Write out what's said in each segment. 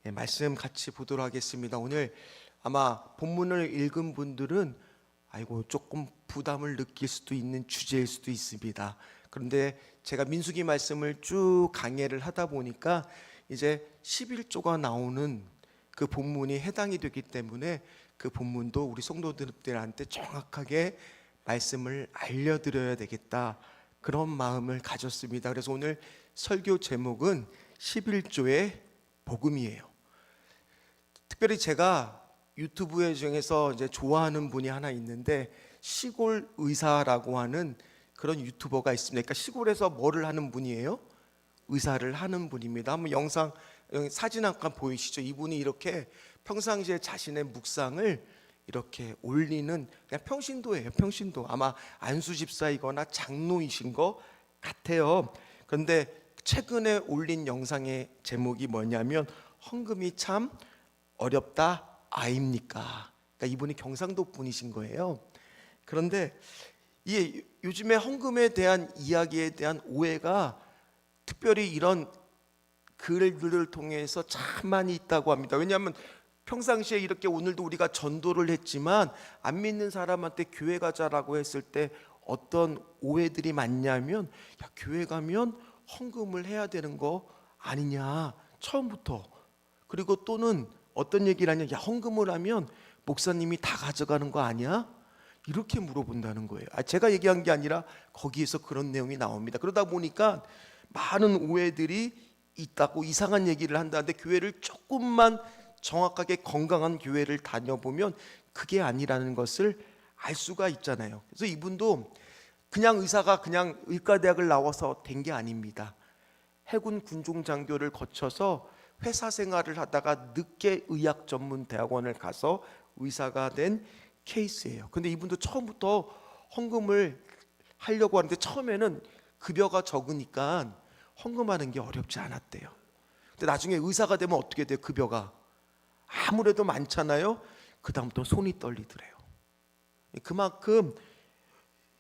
말씀 같이 보도록 하겠습니다. 오늘 아마 본문을 읽은 분들은 아이고 조금 부담을 느낄 수도 있는 주제일 수도 있습니다. 그런데 제가 민수기 말씀을 쭉 강해를 하다 보니까 이제 11조가 나오는 그 본문이 해당이 되기 때문에 그 본문도 우리 성도들한테 정확하게 말씀을 알려드려야 되겠다, 그런 마음을 가졌습니다. 그래서 오늘 설교 제목은 11조의 복음이에요. 특별히 제가 유튜브에 중에서 이제 좋아하는 분이 하나 있는데, 시골 의사라고 하는 그런 유튜버가 있습니다. 그러니까 시골에서 뭐를 하는 분이에요? 의사를 하는 분입니다. 한번 영상, 사진 한 칸 보이시죠? 이분이 이렇게 평상시에 자신의 묵상을 이렇게 올리는, 그냥 평신도예요. 평신도. 아마 안수 집사이거나 장로이신 것 같아요. 그런데 최근에 올린 영상의 제목이 뭐냐면 헌금이 참 어렵다 아입니까? 그러니까 이분이 경상도 분이신 거예요. 그런데 이 요즘에 헌금에 대한 이야기에 대한 오해가 특별히 이런 글들을 통해서 참 많이 있다고 합니다. 왜냐하면 평상시에 이렇게 오늘도 우리가 전도를 했지만 안 믿는 사람한테 교회 가자라고 했을 때 어떤 오해들이 많냐면, 야, 교회 가면 헌금을 해야 되는 거 아니냐, 처음부터. 그리고 또는 어떤 얘기를 하냐, 야, 헌금을 하면 목사님이 다 가져가는 거 아니야? 이렇게 물어본다는 거예요. 제가 얘기한 게 아니라 거기에서 그런 내용이 나옵니다. 그러다 보니까 많은 오해들이 있다고, 이상한 얘기를 한다는데 교회를 조금만 정확하게 건강한 교회를 다녀보면 그게 아니라는 것을 알 수가 있잖아요. 그래서 이분도 그냥 의사가 그냥 의과대학을 나와서 된 게 아닙니다. 해군 군종장교를 거쳐서 회사 생활을 하다가 늦게 의학 전문 대학원을 가서 의사가 된 케이스예요. 근데 이분도 처음부터 헌금을 하려고 하는데 처음에는 급여가 적으니까 헌금하는 게 어렵지 않았대요. 근데 나중에 의사가 되면 어떻게 돼요? 급여가 아무래도 많잖아요. 그 다음부터 손이 떨리더래요. 그만큼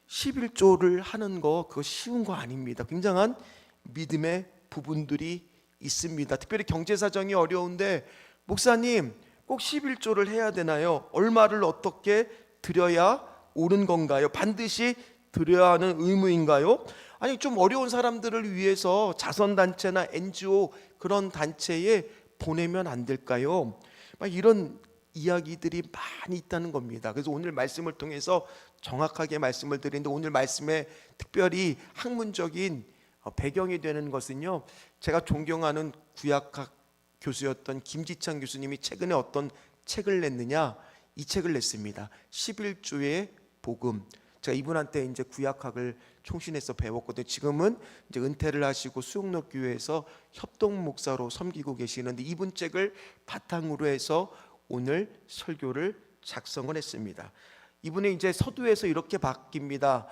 11조를 하는 거 그거 쉬운 거 아닙니다. 굉장한 믿음의 부분들이 있습니다. 특별히 경제 사정이 어려운데, 목사님 꼭 11조를 해야 되나요? 얼마를 어떻게 드려야 옳은 건가요? 반드시 드려야 하는 의무인가요? 아니, 좀 어려운 사람들을 위해서 자선단체나 NGO 그런 단체에 보내면 안 될까요? 막 이런 이야기들이 많이 있다는 겁니다. 그래서 오늘 말씀을 통해서 정확하게 말씀을 드리는데, 오늘 말씀에 특별히 학문적인 배경이 되는 것은요, 제가 존경하는 구약학 교수였던 김지창 교수님이 최근에 어떤 책을 냈느냐, 이 책을 냈습니다. 11조의 복음. 제가 이분한테 이제 구약학을 총신해서 배웠거든요. 지금은 이제 은퇴를 하시고 수영록 교회에서 협동 목사로 섬기고 계시는데, 이분 책을 바탕으로 해서 오늘 설교를 작성을 했습니다. 이분이 이제 서두에서 이렇게 바뀝니다.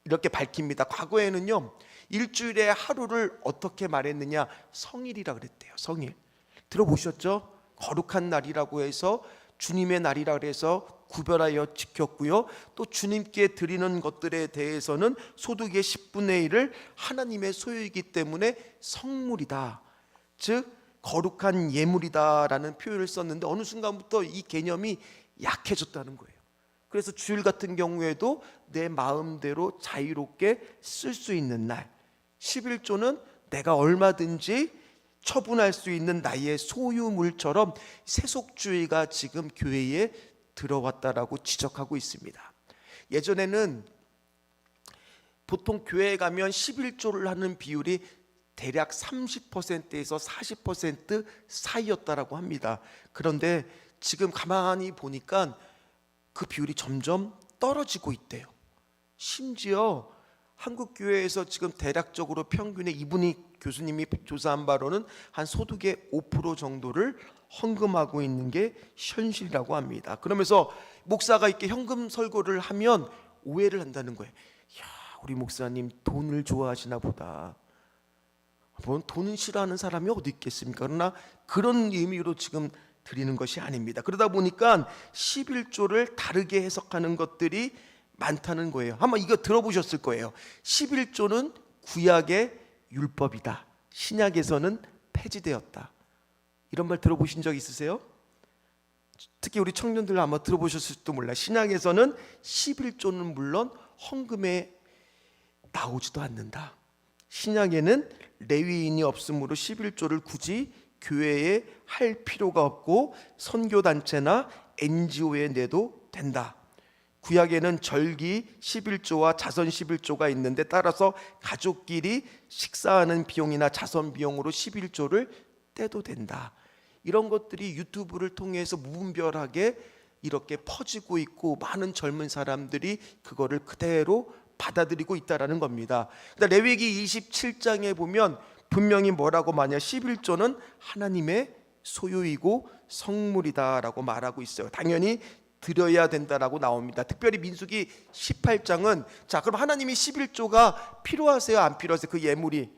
이렇게 밝힙니다. 과거에는요, 일주일에 하루를 어떻게 말했느냐, 성일이라 그랬대요. 성일. 들어보셨죠? 거룩한 날이라고 해서 주님의 날이라 그래서 구별하여 지켰고요. 또 주님께 드리는 것들에 대해서는 소득의 10분의 1을 하나님의 소유이기 때문에 성물이다, 즉 거룩한 예물이다라는 표현을 썼는데, 어느 순간부터 이 개념이 약해졌다는 거예요. 그래서 주일 같은 경우에도 내 마음대로 자유롭게 쓸 수 있는 날, 11조는 내가 얼마든지 처분할 수 있는 나의 소유물처럼 세속주의가 지금 교회에 들어왔다라고 지적하고 있습니다. 예전에는 보통 교회에 가면 11조를 하는 비율이 대략 30%에서 40% 사이였다라고 합니다. 그런데 지금 가만히 보니까 그 비율이 점점 떨어지고 있대요. 심지어 한국 교회에서 지금 대략적으로 평균에, 이분이 교수님이 조사한 바로는 한 소득의 5% 정도를 헌금하고 있는 게 현실이라고 합니다. 그러면서 목사가 이렇게 현금 설교를 하면 오해를 한다는 거예요. 야, 우리 목사님 돈을 좋아하시나 보다. 뭐 돈은 싫어하는 사람이 어디 있겠습니까? 그러나 그런 의미로 지금 드리는 것이 아닙니다. 그러다 보니까 11조를 다르게 해석하는 것들이 많다는 거예요. 한번 이거 들어보셨을 거예요. 11조는 구약의 율법이다, 신약에서는 폐지되었다. 이런 말 들어보신 적 있으세요? 특히 우리 청년들 아마 들어보셨을지도 몰라. 신약에서는 11조는 물론 헌금에 나오지도 않는다. 신약에는 레위인이 없으므로 11조를 굳이 교회에 할 필요가 없고 선교단체나 NGO에 내도 된다. 구약에는 절기 11조와 자선 11조가 있는데, 따라서 가족끼리 식사하는 비용이나 자선 비용으로 11조를 떼도 된다. 이런 것들이 유튜브를 통해서 무분별하게 이렇게 퍼지고 있고, 많은 젊은 사람들이 그거를 그대로 받아들이고 있다라는 겁니다. 레위기 27장에 보면 분명히 뭐라고 말하냐, 11조는 하나님의 소유이고 성물이다라고 말하고 있어요. 당연히 드려야 된다라고 나옵니다. 특별히 민수기 18장은 자, 그럼 하나님이 11조가 필요하세요, 안 필요하세요? 그 예물이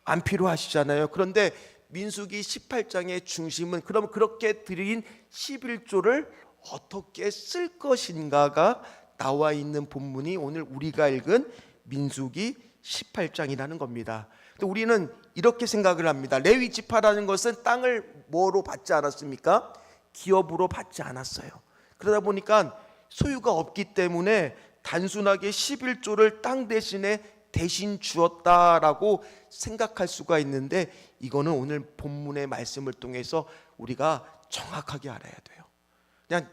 안 필요하시잖아요. 그런데 민수기 18장의 중심은 그럼 그렇게 드린 11조를 어떻게 쓸 것인가가 나와 있는 본문이 오늘 우리가 읽은 민수기 18장이라는 겁니다. 우리는 이렇게 생각을 합니다. 레위 지파라는 것은 땅을 뭐로 받지 않았습니까? 기업으로 받지 않았어요. 그러다 보니까 소유가 없기 때문에 단순하게 11조를 땅 대신에 대신 주었다라고 생각할 수가 있는데, 이거는 오늘 본문의 말씀을 통해서 우리가 정확하게 알아야 돼요. 그냥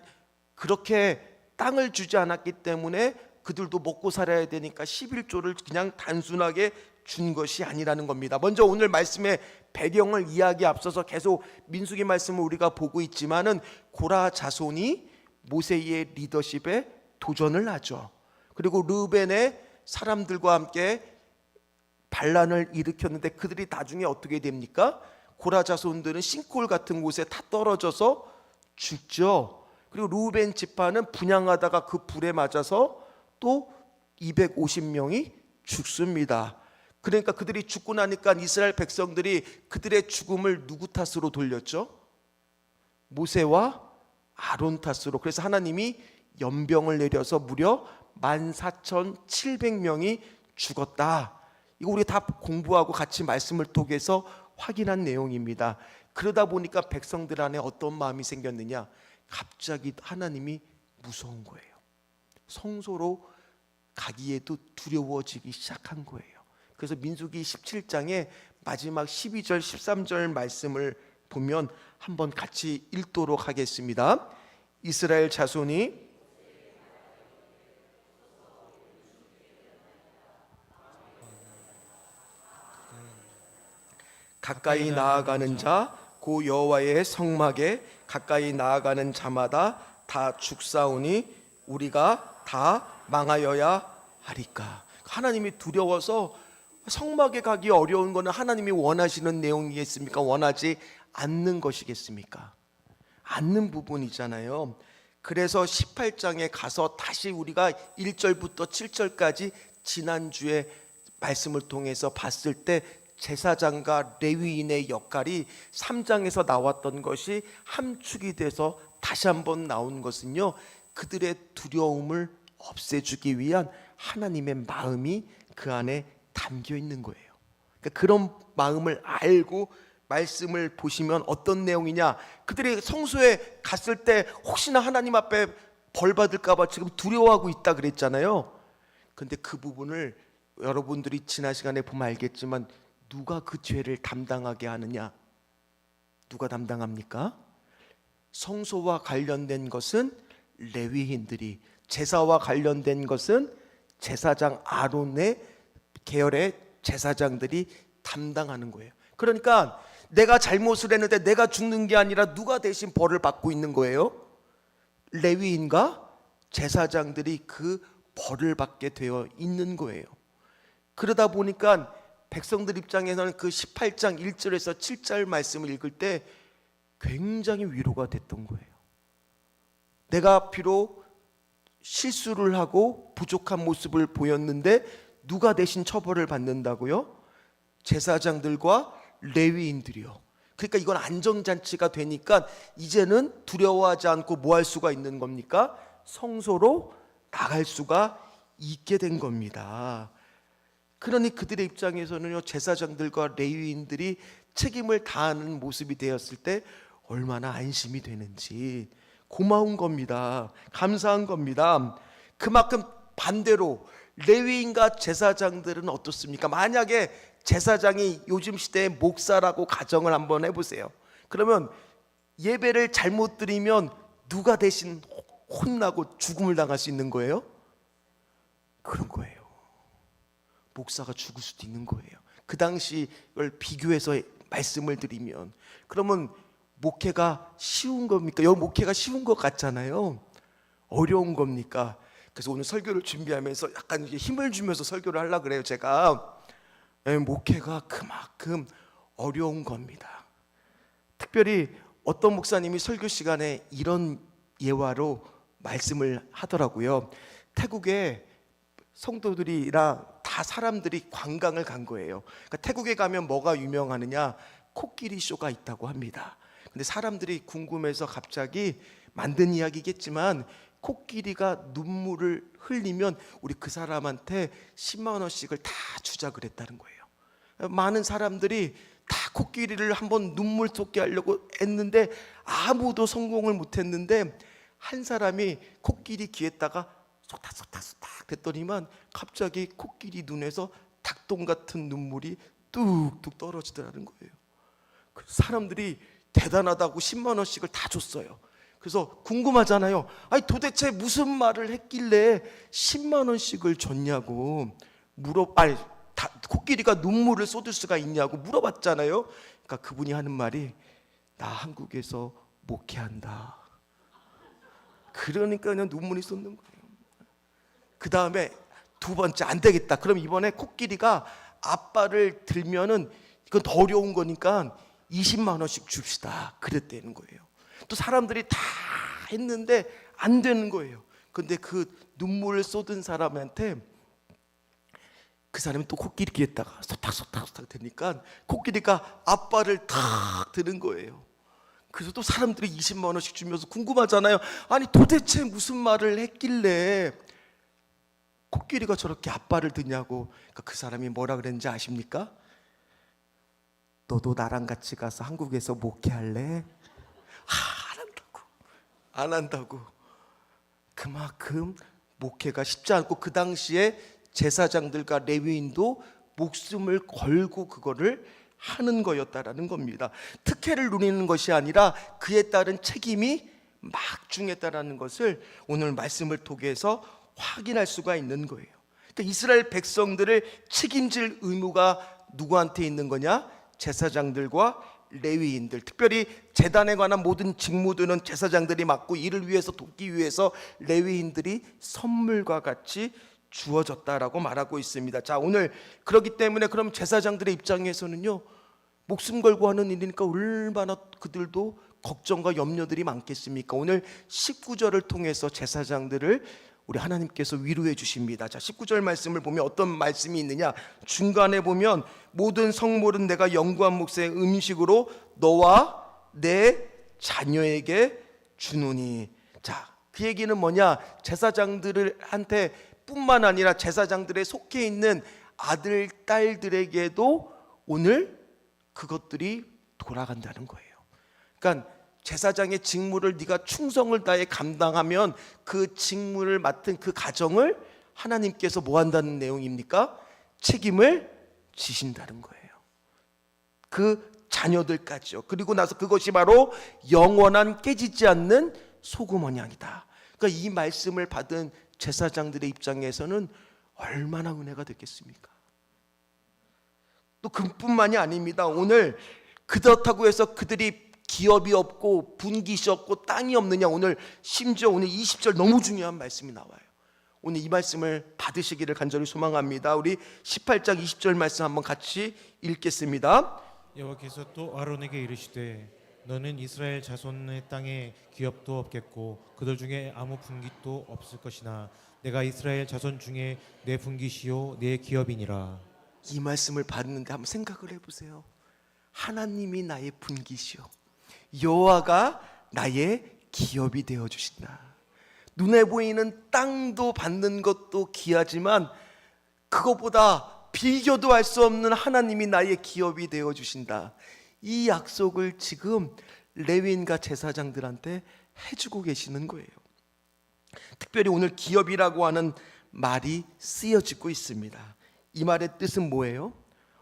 그렇게 땅을 주지 않았기 때문에 그들도 먹고 살아야 되니까 11조를 그냥 단순하게 준 것이 아니라는 겁니다. 먼저 오늘 말씀의 배경을 이야기 앞서서 계속 민수기 말씀을 우리가 보고 있지만은, 고라 자손이 모세의 리더십에 도전을 하죠. 그리고 르벤의 사람들과 함께 반란을 일으켰는데 그들이 나중에 어떻게 됩니까? 고라 자손들은 싱콜 같은 곳에 다 떨어져서 죽죠. 그리고 르벤 지파는 분향하다가 그 불에 맞아서 또 250명이 죽습니다. 그러니까 그들이 죽고 나니까 이스라엘 백성들이 그들의 죽음을 누구 탓으로 돌렸죠? 모세와 아론 탓으로. 그래서 하나님이 연병을 내려서 무려 14,700명이 죽었다. 이거 우리 다 공부하고 같이 말씀을 통해서 확인한 내용입니다. 그러다 보니까 백성들 안에 어떤 마음이 생겼느냐, 갑자기 하나님이 무서운 거예요. 성소로 가기에도 두려워지기 시작한 거예요. 그래서 민수기 17장의 마지막 12절 13절 말씀을 보면 한번 같이 읽도록 하겠습니다. 이스라엘 자손이 가까이 나아가는 자, 고 여호와의 성막에 가까이 나아가는 자마다 다 죽사오니 우리가 다 망하여야 하리까. 하나님이 두려워서 성막에 가기 어려운 것은 하나님이 원하시는 내용이겠습니까? 원하지 않는 것이겠습니까? 않는 부분이잖아요. 그래서 18장에 가서 다시 우리가 1절부터 7절까지 지난주에 말씀을 통해서 봤을 때 제사장과 레위인의 역할이 3장에서 나왔던 것이 함축이 돼서 다시 한번 나온 것은요, 그들의 두려움을 없애주기 위한 하나님의 마음이 그 안에 담겨 있는 거예요. 그러니까 그런 마음을 알고 말씀을 보시면 어떤 내용이냐, 그들이 성소에 갔을 때 혹시나 하나님 앞에 벌 받을까 봐 지금 두려워하고 있다 그랬잖아요. 근데 그 부분을 여러분들이 지난 시간에 보면 알겠지만, 누가 그 죄를 담당하게 하느냐? 누가 담당합니까? 성소와 관련된 것은 레위인들이, 제사와 관련된 것은 제사장 아론의 계열의 제사장들이 담당하는 거예요. 그러니까 내가 잘못을 했는데 내가 죽는 게 아니라 누가 대신 벌을 받고 있는 거예요? 레위인과 제사장들이 그 벌을 받게 되어 있는 거예요. 그러다 보니까 백성들 입장에서는 그 18장 1절에서 7절 말씀을 읽을 때 굉장히 위로가 됐던 거예요. 내가 비록 실수를 하고 부족한 모습을 보였는데 누가 대신 처벌을 받는다고요? 제사장들과 레위인들이요. 그러니까 이건 안정잔치가 되니까 이제는 두려워하지 않고 뭐 할 수가 있는 겁니까? 성소로 나갈 수가 있게 된 겁니다. 그러니 그들의 입장에서는요, 제사장들과 레위인들이 책임을 다하는 모습이 되었을 때 얼마나 안심이 되는지, 고마운 겁니다. 감사한 겁니다. 그만큼 반대로 레위인과 제사장들은 어떻습니까? 만약에 제사장이 요즘 시대의 목사라고 가정을 한번 해보세요. 그러면 예배를 잘못 드리면 누가 대신 혼나고 죽음을 당할 수 있는 거예요? 그런 거예요. 목사가 죽을 수도 있는 거예요. 그 당시를 비교해서 말씀을 드리면, 그러면 목회가 쉬운 겁니까? 여기 목회가 쉬운 것 같잖아요. 어려운 겁니까? 그래서 오늘 설교를 준비하면서 약간 이제 힘을 주면서 설교를 하려고 그래요. 제가 목회가 그만큼 어려운 겁니다. 특별히 어떤 목사님이 설교 시간에 이런 예화로 말씀을 하더라고요. 태국에 성도들이랑 다 사람들이 관광을 간 거예요. 그러니까 태국에 가면 뭐가 유명하느냐? 코끼리 쇼가 있다고 합니다. 근데 사람들이 궁금해서 갑자기 만든 이야기겠지만 코끼리가 눈물을 흘리면 우리 그 사람한테 10만 원씩을 다 주자 그랬다는 거예요. 많은 사람들이 다 코끼리를 한번 눈물 쏟게 하려고 했는데 아무도 성공을 못했는데, 한 사람이 코끼리 귀에다가 소탁소탁소탁 됐더니만 갑자기 코끼리 눈에서 닭똥 같은 눈물이 뚝뚝 떨어지더라는 거예요. 사람들이 대단하다고 10만 원씩을 다 줬어요. 그래서 궁금하잖아요. 아니 도대체 무슨 말을 했길래 10만 원씩을 줬냐고 코끼리가 눈물을 쏟을 수가 있냐고 물어봤잖아요. 그러니까 그분이 하는 말이, 나 한국에서 목회한다. 그러니까 그냥 눈물이 쏟는 거예요. 그 다음에 두 번째, 안 되겠다. 그럼 이번에 코끼리가 아빠를 들면은 이건 더 어려운 거니까 20만 원씩 줍시다. 그랬다는 거예요. 또 사람들이 다 했는데 안 되는 거예요. 근데 그 눈물을 쏟은 사람한테 그 사람이 또 코끼리 귀에다가 소탁소탁소탁 되니까 코끼리가 아빠를 탁 드는 거예요. 그래서 또 사람들이 20만 원씩 주면서 궁금하잖아요. 아니 도대체 무슨 말을 했길래 코끼리가 저렇게 아빠를 드냐고. 그러니까 그 사람이 뭐라 그랬는지 아십니까? 너도 나랑 같이 가서 한국에서 목회할래? 안 한다고. 그만큼 목회가 쉽지 않고, 그 당시에 제사장들과 레위인도 목숨을 걸고 그거를 하는 거였다라는 겁니다. 특혜를 누리는 것이 아니라 그에 따른 책임이 막중했다라는 것을 오늘 말씀을 통해서 확인할 수가 있는 거예요. 그러니까 이스라엘 백성들을 책임질 의무가 누구한테 있는 거냐? 제사장들과 레위인들, 특별히 제단에 관한 모든 직무들은 제사장들이 맡고, 이를 위해서 돕기 위해서 레위인들이 선물과 같이 주어졌다라고 말하고 있습니다. 자, 오늘 그렇기 때문에 그럼 제사장들의 입장에서는요, 목숨 걸고 하는 일이니까 얼마나 그들도 걱정과 염려들이 많겠습니까? 오늘 19절을 통해서 제사장들을 우리 하나님께서 위로해 주십니다. 자, 19절 말씀을 보면 어떤 말씀이 있느냐? 중간에 보면 모든 성물은 내가 영구한 몫의 음식으로 너와 내 자녀에게 주노니. 자, 그 얘기는 뭐냐? 제사장들한테 뿐만 아니라 제사장들에 속해 있는 아들, 딸들에게도 오늘 그것들이 돌아간다는 거예요. 그러니까 제사장의 직무를 네가 충성을 다해 감당하면 그 직무를 맡은 그 가정을 하나님께서 뭐 한다는 내용입니까? 책임을 지신다는 거예요. 그 자녀들까지요. 그리고 나서 그것이 바로 영원한 깨지지 않는 소금 언약이다. 그러니까 이 말씀을 받은 제사장들의 입장에서는 얼마나 은혜가 됐겠습니까? 또 그뿐만이 아닙니다. 오늘 그렇다고 해서 그들이 기업이 없고 분깃이 없고 땅이 없느냐? 오늘 심지어 오늘 20절 너무 중요한 말씀이 나와요. 오늘 이 말씀을 받으시기를 간절히 소망합니다. 우리 18장 20절 말씀 한번 같이 읽겠습니다. 여호와께서 또 아론에게 이르시되 너는 이스라엘 자손의 땅에 기업도 없겠고 그들 중에 아무 분깃도 없을 것이나 내가 이스라엘 자손 중에 내 분깃이요 내 기업이니라. 이 말씀을 받는데 한번 생각을 해보세요. 하나님이 나의 분깃이요, 여호와가 나의 기업이 되어 주신다. 눈에 보이는 땅도 받는 것도 귀하지만 그것보다 비교도 할 수 없는 하나님이 나의 기업이 되어 주신다. 이 약속을 지금 레위인과 제사장들한테 해주고 계시는 거예요. 특별히 오늘 기업이라고 하는 말이 쓰여지고 있습니다. 이 말의 뜻은 뭐예요?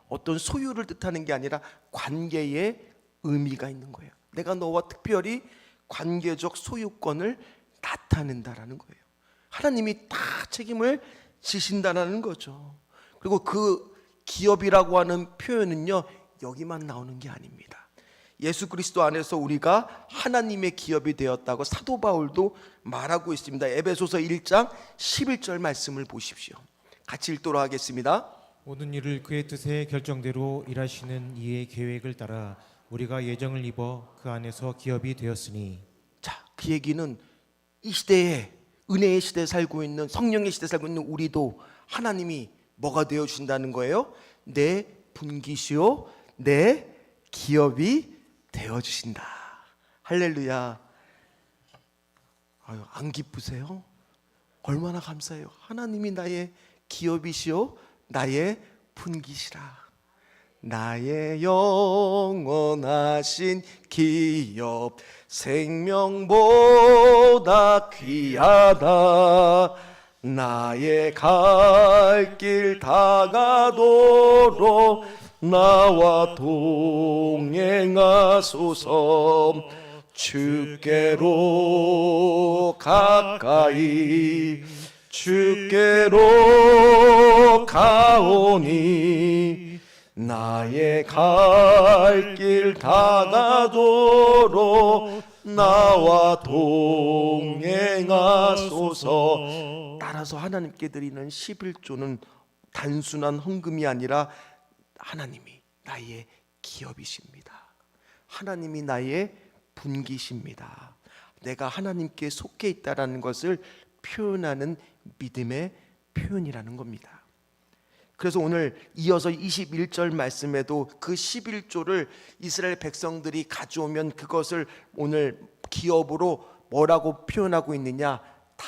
어떤 소유를 뜻하는 게 아니라 관계의 의미가 있는 거예요. 내가 너와 특별히 관계적 소유권을 나타낸다라는 거예요. 하나님이 다 책임을 지신다라는 거죠. 그리고 그 기업이라고 하는 표현은요, 여기만 나오는 게 아닙니다. 예수 그리스도 안에서 우리가 하나님의 기업이 되었다고 사도 바울도 말하고 있습니다. 에베소서 1장 11절 말씀을 보십시오. 같이 읽도록 하겠습니다. 모든 일을 그의 뜻의 결정대로 일하시는 이의 계획을 따라 우리가 예정을 입어 그 안에서 기업이 되었으니. 자, 그 얘기는 이 시대에 은혜의 시대에 살고 있는, 성령의 시대에 살고 있는 우리도 하나님이 뭐가 되어 주신다는 거예요? 내 분기시요 내 기업이 되어 주신다. 할렐루야. 아유, 안 기쁘세요? 얼마나 감사해요. 하나님이 나의 기업이시요 나의 분기시라. 나의 영원하신 기업, 생명보다 귀하다. 나의 갈 길 다가도록 나와 동행하소서. 주께로 가까이 주께로 가오니 나의 갈 길 다가도록 나와 동행하소서. 따라서 하나님께 드리는 11조는 단순한 헌금이 아니라 하나님이 나의 기업이십니다. 하나님이 나의 분기십니다. 내가 하나님께 속해 있다라는 것을 표현하는 믿음의 표현이라는 겁니다. 그래서 오늘 이어서 21절 말씀에도 그 11조를 이스라엘 백성들이 가져오면 그것을 오늘 기업으로 뭐라고 표현하고 있느냐? 다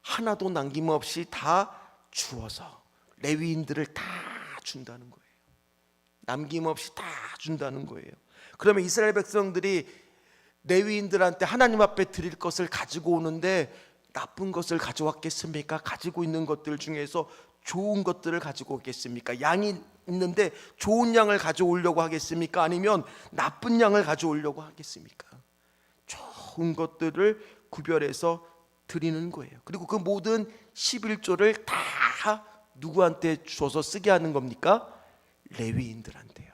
하나도 남김없이 다 주어서 레위인들을 다 준다는 거예요. 남김없이 다 준다는 거예요. 그러면 이스라엘 백성들이 레위인들한테 하나님 앞에 드릴 것을 가지고 오는데 나쁜 것을 가져왔겠습니까? 가지고 있는 것들 중에서 좋은 것들을 가지고 오겠습니까? 양이 있는데 좋은 양을 가져오려고 하겠습니까? 아니면 나쁜 양을 가져오려고 하겠습니까? 좋은 것들을 구별해서 드리는 거예요. 그리고 그 모든 11조를 다 누구한테 줘서 쓰게 하는 겁니까? 레위인들한테요.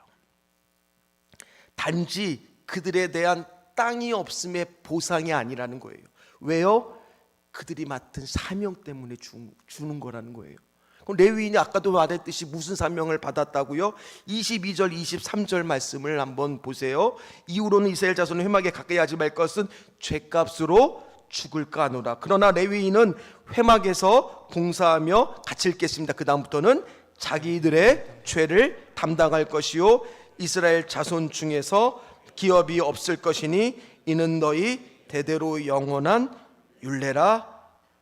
단지 그들에 대한 땅이 없음의 보상이 아니라는 거예요. 왜요? 그들이 맡은 사명 때문에 주는 거라는 거예요. 그럼 레위인이 아까도 말했듯이 무슨 사명을 받았다고요? 22절 23절 말씀을 한번 보세요. 이후로는 이스라엘 자손은 회막에 가까이 하지 말 것은 죄값으로 죽을까 하노라. 그러나 레위인은 회막에서 봉사하며 같이 읽겠습니다. 그 다음부터는 자기들의 죄를 담당할 것이요 이스라엘 자손 중에서 기업이 없을 것이니 이는 너희 대대로 영원한 율례라.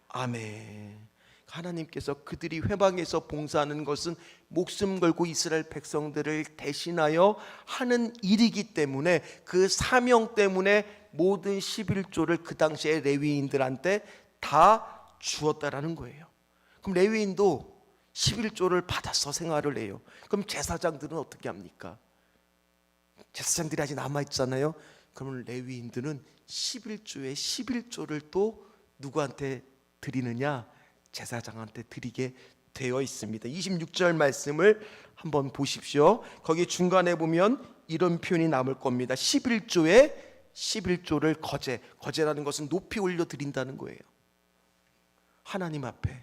아멘. 하나님께서 그들이 회막에서 봉사하는 것은 목숨 걸고 이스라엘 백성들을 대신하여 하는 일이기 때문에 그 사명 때문에 모든 11조를 그 당시에 레위인들한테 다 주었다라는 거예요. 그럼 레위인도 11조를 받아서 생활을 해요. 그럼 제사장들은 어떻게 합니까? 제사장들이 아직 남아있잖아요. 그러면 레위인들은 11조에 11조를 또 누구한테 드리느냐? 제사장한테 드리게 되어 있습니다. 26절 말씀을 한번 보십시오. 거기 중간에 보면 이런 표현이 남을 겁니다. 11조에 11조를 거제라는 것은 높이 올려 드린다는 거예요. 하나님 앞에.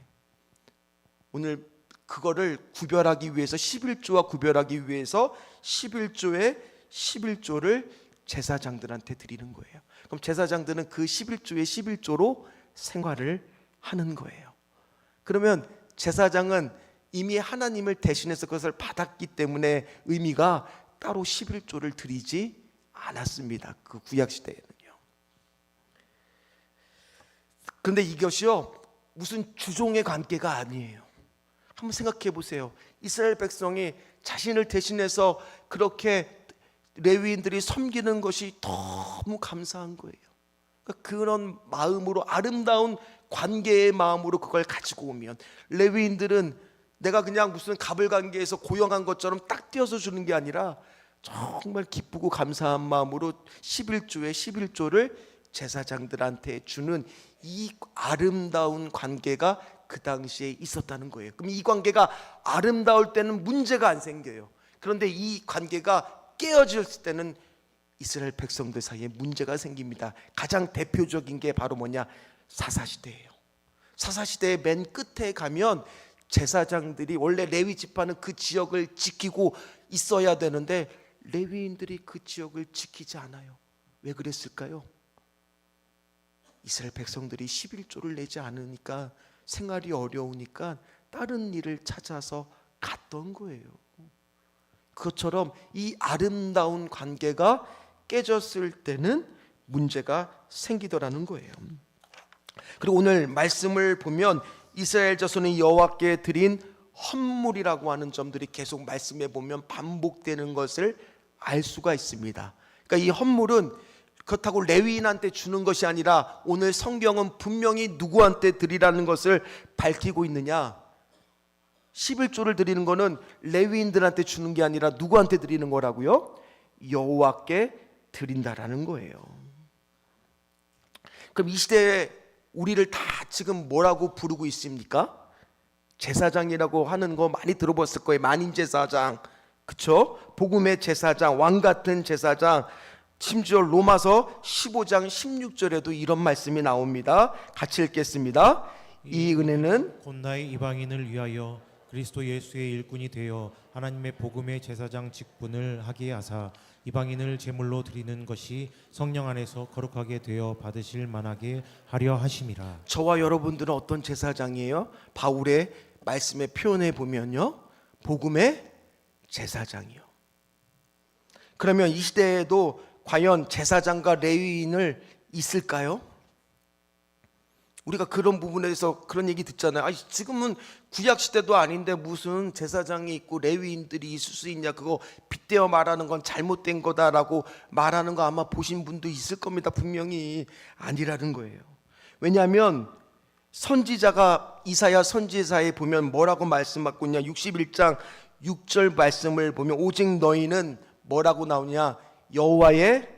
오늘 그거를 구별하기 위해서 11조와 구별하기 위해서 11조에 11조를 제사장들한테 드리는 거예요. 그럼 제사장들은 그 11조에 11조로 생활을 하는 거예요. 그러면 제사장은 이미 하나님을 대신해서 그것을 받았기 때문에 의미가 따로 11조를 드리지 않았습니다. 그 구약시대에는요. 그런데 이것이요 무슨 주종의 관계가 아니에요. 한번 생각해 보세요. 이스라엘 백성이 자신을 대신해서 그렇게 레위인들이 섬기는 것이 너무 감사한 거예요. 그러니까 그런 마음으로, 아름다운 관계의 마음으로 그걸 가지고 오면, 레위인들은 내가 그냥 무슨 갑을관계에서 고용한 것처럼 딱 띄어서 주는 게 아니라 정말 기쁘고 감사한 마음으로 11조의 11조를 제사장들한테 주는 이 아름다운 관계가 그 당시에 있었다는 거예요. 그럼 이 관계가 아름다울 때는 문제가 안 생겨요. 그런데 이 관계가 깨어졌을 때는 이스라엘 백성들 사이에 문제가 생깁니다. 가장 대표적인 게 바로 뭐냐? 사사시대예요. 사사시대의 맨 끝에 가면 제사장들이, 원래 레위 지파는 그 지역을 지키고 있어야 되는데 레위인들이 그 지역을 지키지 않아요. 왜 그랬을까요? 이스라엘 백성들이 11조를 내지 않으니까, 생활이 어려우니까 다른 일을 찾아서 갔던 거예요. 그것처럼 이 아름다운 관계가 깨졌을 때는 문제가 생기더라는 거예요. 그리고 오늘 말씀을 보면 이스라엘 자손이 여호와께 드린 헌물이라고 하는 점들이 계속 말씀에 보면 반복되는 것을 알 수가 있습니다. 그러니까 이 헌물은 그렇다고 레위인한테 주는 것이 아니라 오늘 성경은 분명히 누구한테 드리라는 것을 밝히고 있느냐? 11조를 드리는 거는 레위인들한테 주는 게 아니라 누구한테 드리는 거라고요? 여호와께 드린다라는 거예요. 그럼 이 시대에 우리를 다 지금 뭐라고 부르고 있습니까? 제사장이라고 하는 거 많이 들어봤을 거예요. 만인제사장, 그쵸? 복음의 제사장, 왕 같은 제사장. 심지어 로마서 15장 16절에도 이런 말씀이 나옵니다. 같이 읽겠습니다. 이 은혜는 곧 나의 이방인을 위하여 그리스도 예수의 일꾼이 되어 하나님의 복음의 제사장 직분을 하게 하사 이방인을 제물로 드리는 것이 성령 안에서 거룩하게 되어 받으실 만하게 하려 하심이라. 저와 여러분들은 어떤 제사장이에요? 바울의 말씀에 표현해 보면요, 복음의 제사장이요. 그러면 이 시대에도 과연 제사장과 레위인을 있을까요? 우리가 그런 부분에서 그런 얘기 듣잖아요. 아니, 지금은 구약 시대도 아닌데 무슨 제사장이 있고 레위인들이 있을 수 있냐, 그거 빗대어 말하는 건 잘못된 거다라고 말하는 거 아마 보신 분도 있을 겁니다. 분명히 아니라는 거예요. 왜냐하면 선지자가, 이사야 선지자에 보면 뭐라고 말씀하고 있냐, 61장 6절 말씀을 보면 오직 너희는 뭐라고 나오냐, 여호와의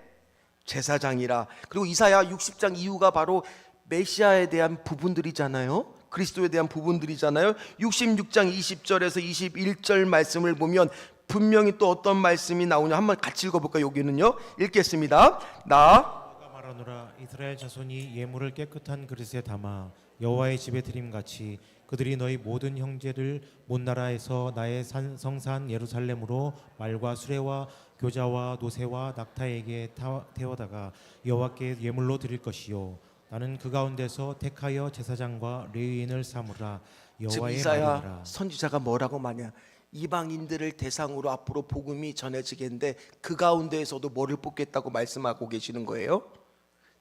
제사장이라. 그리고 이사야 60장 이후가 바로 메시아에 대한 부분들이잖아요. 그리스도에 대한 부분들이잖아요. 66장 20절에서 21절 말씀을 보면 분명히 또 어떤 말씀이 나오냐, 한번 같이 읽어볼까요? 여기는요, 읽겠습니다. 내가 말하노라, 이스라엘 자손이 예물을 깨끗한 그릇에 담아 여호와의 집에 드림같이 그들이 너희 모든 형제를 몬 나라에서 나의 성산 예루살렘으로 말과 수레와 교자와 노새와 낙타에게 태워다가 여호와께 예물로 드릴 것이요 나는 그 가운데서 택하여 제사장과 레위인을 삼으라. 지금 여호와의 이사야 말이니라. 선지자가 뭐라고 말하냐, 이방인들을 대상으로 앞으로 복음이 전해지겠는데 그 가운데에서도 뭐를 뽑겠다고 말씀하고 계시는 거예요?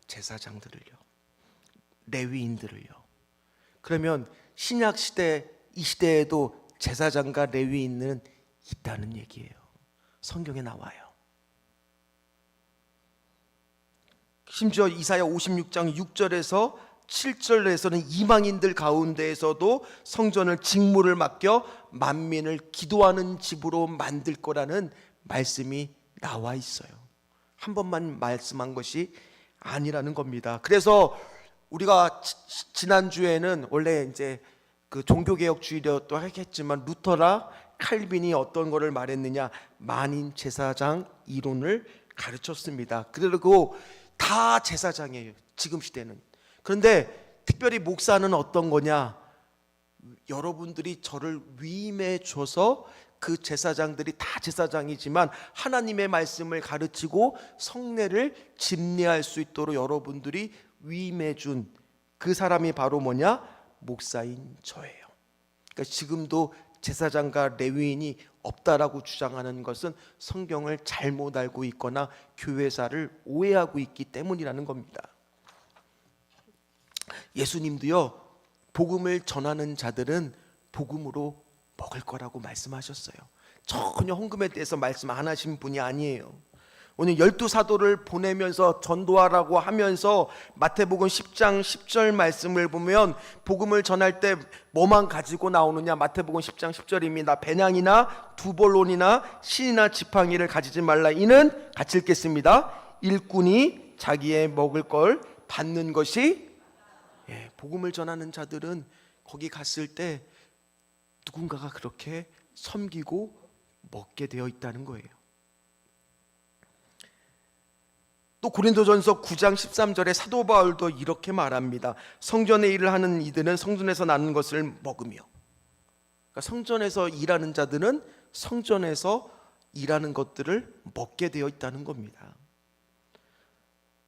제사장들을요, 레위인들을요. 그러면 신약 시대, 이 시대에도 제사장과 레위인은 있다는 얘기예요. 성경에 나와요. 심지어 이사야 56장 6절에서 7절에서는 이방인들 가운데에서도 성전을 직무를 맡겨 만민을 기도하는 집으로 만들 거라는 말씀이 나와 있어요. 한 번만 말씀한 것이 아니라는 겁니다. 그래서 우리가 지난주에는 원래 이제 그 종교개혁주의도 하겠지만 루터라 칼빈이 어떤 거를 말했느냐, 만인 제사장 이론을 가르쳤습니다. 그리고 다 제사장이에요, 지금 시대는. 그런데 특별히 목사는 어떤 거냐, 여러분들이 저를 위임해 줘서 그 제사장들이 다 제사장이지만 하나님의 말씀을 가르치고 성례를 집례할 수 있도록 여러분들이 위임해 준 그 사람이 바로 뭐냐, 목사인 저예요. 그러니까 지금도 제사장과 레위인이 없다라고 주장하는 것은 성경을 잘못 알고 있거나 교회사를 오해하고 있기 때문이라는 겁니다. 예수님도요, 복음을 전하는 자들은 복음으로 먹을 거라고 말씀하셨어요. 전혀 헌금에 대해서 말씀 안 하신 분이 아니에요. 오늘 12사도를 보내면서 전도하라고 하면서 마태복음 10장 10절 말씀을 보면 복음을 전할 때 뭐만 가지고 나오느냐. 마태복음 10장 10절입니다. 배낭이나 두볼론이나 신이나 지팡이를 가지지 말라. 이는 같이 읽겠습니다. 일꾼이 자기의 먹을 걸 받는 것이. 복음을 전하는 자들은 거기 갔을 때 누군가가 그렇게 섬기고 먹게 되어 있다는 거예요. 또 고린도전서 9장 13절에 사도 바울도 이렇게 말합니다. 성전의 일을 하는 이들은 성전에서 나는 것을 먹으며. 그러니까 성전에서 일하는 자들은 성전에서 일하는 것들을 먹게 되어 있다는 겁니다.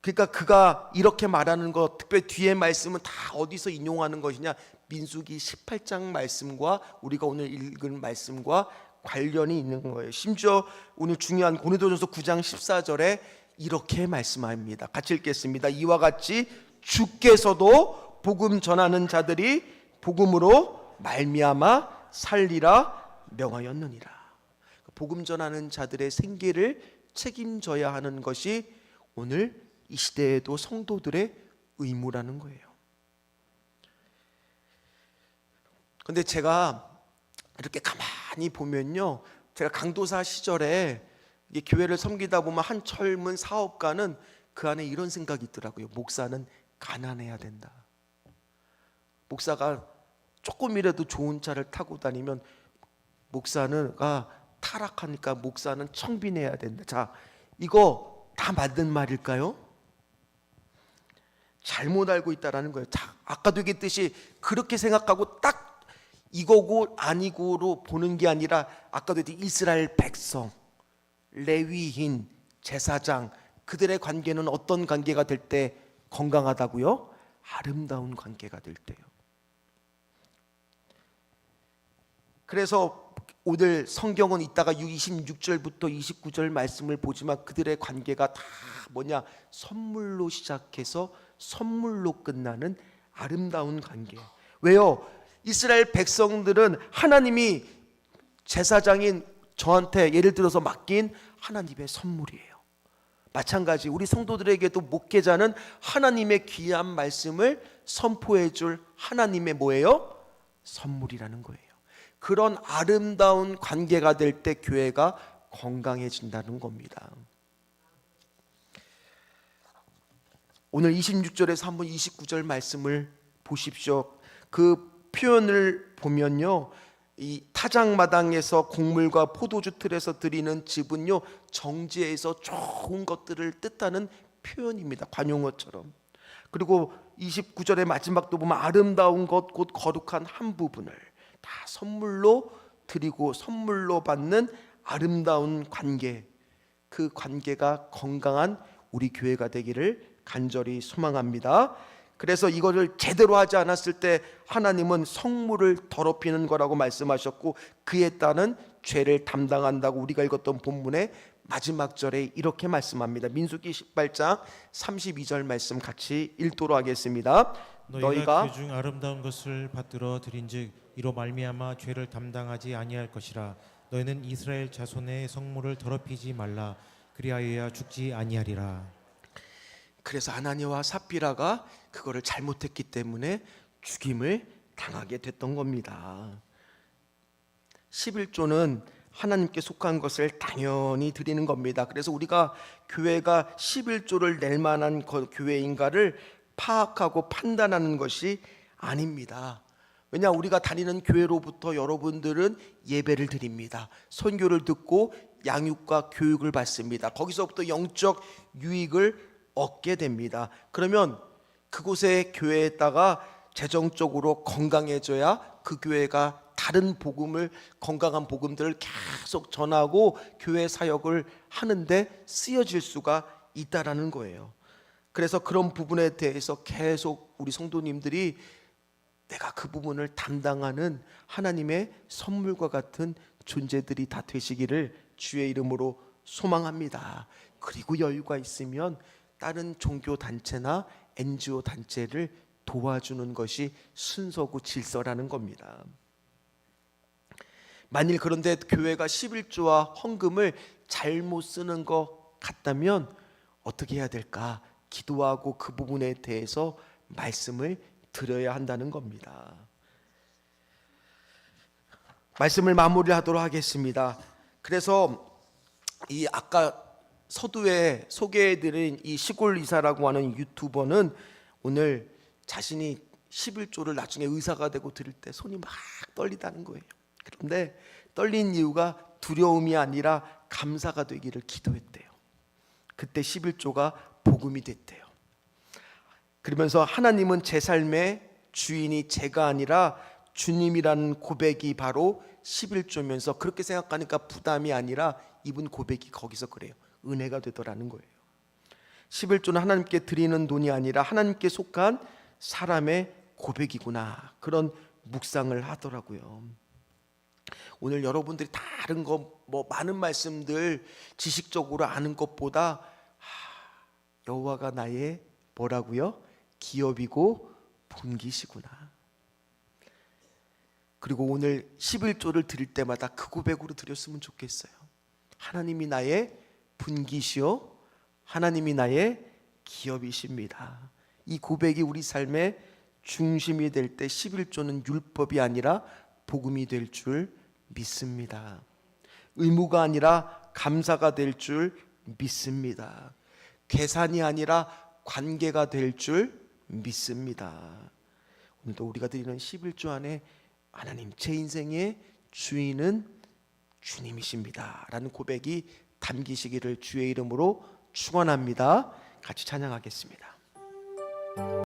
그러니까 그가 이렇게 말하는 것, 특별히 뒤에 말씀은 다 어디서 인용하는 것이냐. 민수기 18장 말씀과 우리가 오늘 읽은 말씀과 관련이 있는 거예요. 심지어 오늘 중요한 고린도전서 9장 14절에 이렇게 말씀합니다. 같이 읽겠습니다. 이와 같이 주께서도 복음 전하는 자들이 복음으로 말미암아 살리라 명하였느니라. 복음 전하는 자들의 생계를 책임져야 하는 것이 오늘 이 시대에도 성도들의 의무라는 거예요. 그런데 제가 이렇게 가만히 보면요, 제가 강도사 시절에 교회를 섬기다 보면 한 젊은 사업가는 그 안에 이런 생각이 있더라고요. 목사는 가난해야 된다. 목사가 조금이라도 좋은 차를 타고 다니면 목사는 타락하니까 목사는 청빈해야 된다. 자, 이거 다 맞는 말일까요? 잘못 알고 있다라는 거예요. 자, 아까도 얘기했듯이 그렇게 생각하고 딱 이거고 아니고로 보는 게 아니라 아까도 얘기했듯이 이스라엘 백성, 레위인, 제사장, 그들의 관계는 어떤 관계가 될 때 건강하다고요? 아름다운 관계가 될 때요. 그래서 오늘 성경은 이따가 26절부터 29절 말씀을 보지만 그들의 관계가 다 뭐냐? 선물로 시작해서 선물로 끝나는 아름다운 관계. 왜요? 이스라엘 백성들은 하나님이 제사장인 저한테 예를 들어서 맡긴 하나님의 선물이에요. 마찬가지 우리 성도들에게도 목회자는 하나님의 귀한 말씀을 선포해 줄 하나님의 뭐예요? 선물이라는 거예요. 그런 아름다운 관계가 될 때 교회가 건강해진다는 겁니다. 오늘 26절에서 한번 29절 말씀을 보십시오. 그 표현을 보면요, 이 타작마당에서 곡물과 포도주 틀에서 드리는 집은요, 정지에서 좋은 것들을 뜻하는 표현입니다. 관용어처럼. 그리고 29절의 마지막도 보면 아름다운 것 곧 거룩한 한 부분을 다 선물로 드리고 선물로 받는 아름다운 관계, 그 관계가 건강한 우리 교회가 되기를 간절히 소망합니다. 그래서 이거를 제대로 하지 않았을 때 하나님은 성물을 더럽히는 거라고 말씀하셨고 그에 따른 죄를 담당한다고 우리가 읽었던 본문의 마지막 절에 이렇게 말씀합니다. 민수기 18장 32절 말씀 같이 읽도록 하겠습니다. 너희가 그 중 아름다운 것을 받들어 드린즉 이로 말미암아 죄를 담당하지 아니할 것이라. 너희는 이스라엘 자손의 성물을 더럽히지 말라. 그리하여야 죽지 아니하리라. 그래서 아나니와 삽비라가 그거를 잘못했기 때문에 죽임을 당하게 됐던 겁니다. 11조는 하나님께 속한 것을 당연히 드리는 겁니다. 그래서 우리가 교회가 11조를 낼 만한 교회인가를 파악하고 판단하는 것이 아닙니다. 왜냐, 우리가 다니는 교회로부터 여러분들은 예배를 드립니다. 선교를 듣고 양육과 교육을 받습니다. 거기서부터 영적 유익을 얻게 됩니다. 그러면 그곳의 교회에다가 재정적으로 건강해져야 그 교회가 다른 복음을, 건강한 복음들을 계속 전하고 교회 사역을 하는데 쓰여질 수가 있다라는 거예요. 그래서 그런 부분에 대해서 계속 우리 성도님들이 내가 그 부분을 담당하는 하나님의 선물과 같은 존재들이 다 되시기를 주의 이름으로 소망합니다. 그리고 여유가 있으면 다른 종교 단체나 NGO 단체를 도와주는 것이 순서고 질서라는 겁니다. 만일 그런데 교회가 11조와 헌금을 잘못 쓰는 거 같다면 어떻게 해야 될까? 기도하고 그 부분에 대해서 말씀을 드려야 한다는 겁니다. 말씀을 마무리하도록 하겠습니다. 그래서 이 아까 서두에 소개해드린 이 시골 의사라고 하는 유튜버는 오늘 자신이 11조를 나중에 의사가 되고 드릴 때 손이 막 떨리다는 거예요. 그런데 떨린 이유가 두려움이 아니라 감사가 되기를 기도했대요. 그때 11조가 복음이 됐대요. 그러면서 하나님은 제 삶의 주인이 제가 아니라 주님이라는 고백이 바로 11조면서 그렇게 생각하니까 부담이 아니라 이분 고백이 거기서 그래요. 은혜가 되더라는 거예요. 11조는 하나님께 드리는 돈이 아니라 하나님께 속한 사람의 고백이구나. 그런 묵상을 하더라고요. 오늘 여러분들이 다른 거 뭐 많은 말씀들 지식적으로 아는 것보다 여호와가 나의 뭐라고요? 기업이고 분기시구나. 그리고 오늘 11조를 드릴 때마다 그 고백으로 드렸으면 좋겠어요. 하나님이 나의 분기시요 하나님이 나의 기업이십니다. 이 고백이 우리 삶의 중심이 될 때 11조는 율법이 아니라 복음이 될 줄 믿습니다. 의무가 아니라 감사가 될 줄 믿습니다. 계산이 아니라 관계가 될 줄 믿습니다. 오늘도 우리가 드리는 11조 안에 하나님 제 인생의 주인은 주님이십니다 라는 고백이 담기시기를 주의 이름으로 축원합니다. 같이 찬양하겠습니다.